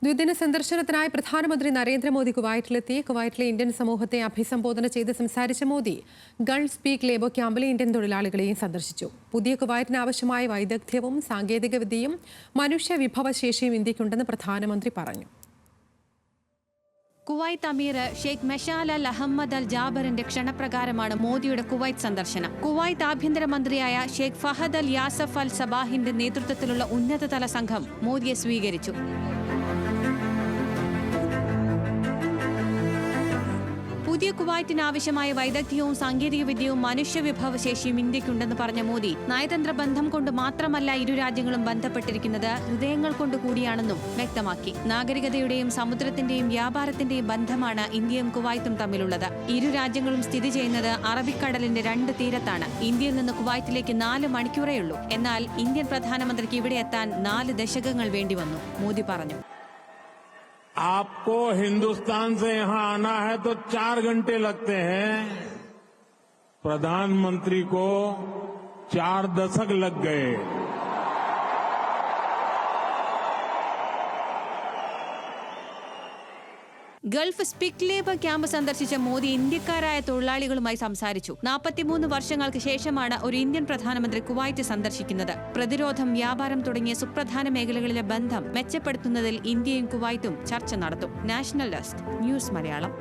ദ്വിദിന സന്ദർശനത്തിനായി പ്രധാനമന്ത്രി നരേന്ദ്രമോദി കുവൈറ്റിലെത്തി. കുവൈറ്റിലെ ഇന്ത്യൻ സമൂഹത്തെ അഭിസംബോധന ചെയ്ത് സംസാരിച്ച മോദി ഗൾഫ് സ്പീക്ക് ലേബർ ക്യാമ്പിലെ ഇന്ത്യൻ തൊഴിലാളികളെയും സന്ദർശിച്ചു. പുതിയ കുവൈറ്റിന് ആവശ്യമായ വൈദഗ്ധ്യവും സാങ്കേതികവിദ്യയും മനുഷ്യ വിഭവശേഷിയും ഇന്ത്യക്കുണ്ടെന്ന് പ്രധാനമന്ത്രി പറഞ്ഞു. കുവൈത്ത് അമീർ ഷെയ്ഖ് മെഷാൽ അൽ അഹമ്മദ് അൽ ജാബറിന്റെ ക്ഷണപ്രകാരമാണ് മോദിയുടെ കുവൈറ്റ് സന്ദർശനം. കുവൈത്ത് ആഭ്യന്തരമന്ത്രിയായ ഷെയ്ഖ് ഫഹദ് അൽ യാസഫ് അൽ സബാഹിന്റെ നേതൃത്വത്തിലുള്ള ഉന്നതതല സംഘം മോദിയെ സ്വീകരിച്ചു. പുതിയ കുവൈറ്റിന് ആവശ്യമായ വൈദഗ്ധ്യവും സാങ്കേതികവിദ്യയും മനുഷ്യ വിഭവശേഷിയും ഇന്ത്യക്കുണ്ടെന്ന് പറഞ്ഞ മോദി നയതന്ത്ര ബന്ധം കൊണ്ട് മാത്രമല്ല ഇരു രാജ്യങ്ങളും ബന്ധപ്പെട്ടിരിക്കുന്നത്, ഹൃദയങ്ങൾ കൊണ്ട് കൂടിയാണെന്നും വ്യക്തമാക്കി. നാഗരികതയുടെയും സമുദ്രത്തിന്റെയും വ്യാപാരത്തിന്റെയും ബന്ധമാണ് ഇന്ത്യയും കുവൈത്തും തമ്മിലുള്ളത്. ഇരു രാജ്യങ്ങളും സ്ഥിതി ചെയ്യുന്നത് അറബിക്കടലിന്റെ 2 തീരത്താണ്. ഇന്ത്യയിൽ നിന്ന് കുവൈറ്റിലേക്ക് 4 മണിക്കൂറേയുള്ളൂ. എന്നാൽ ഇന്ത്യൻ പ്രധാനമന്ത്രിക്ക് ഇവിടെ എത്താൻ 4 ദശകങ്ങൾ വേണ്ടിവന്നു. മോദി പറഞ്ഞു. आपको हिंदुस्तान से यहां आना है तो 4 घंटे लगते हैं, प्रधानमंत्री को 4 दशक लग गए. ഗൾഫ് സ്പീക്ക് ലേബർ ക്യാമ്പ് സന്ദർശിച്ച മോദി ഇന്ത്യക്കാരായ തൊഴിലാളികളുമായി സംസാരിച്ചു. 43 വർഷങ്ങൾക്ക് ശേഷമാണ് ഒരു ഇന്ത്യൻ പ്രധാനമന്ത്രി കുവൈറ്റ് സന്ദർശിക്കുന്നത്. പ്രതിരോധം, വ്യാപാരം തുടങ്ങിയ സുപ്രധാന മേഖലകളിലെ ബന്ധം മെച്ചപ്പെടുത്തുന്നതിൽ ഇന്ത്യയും കുവൈത്തും ചർച്ച നടത്തും. National desk, news Malayalam.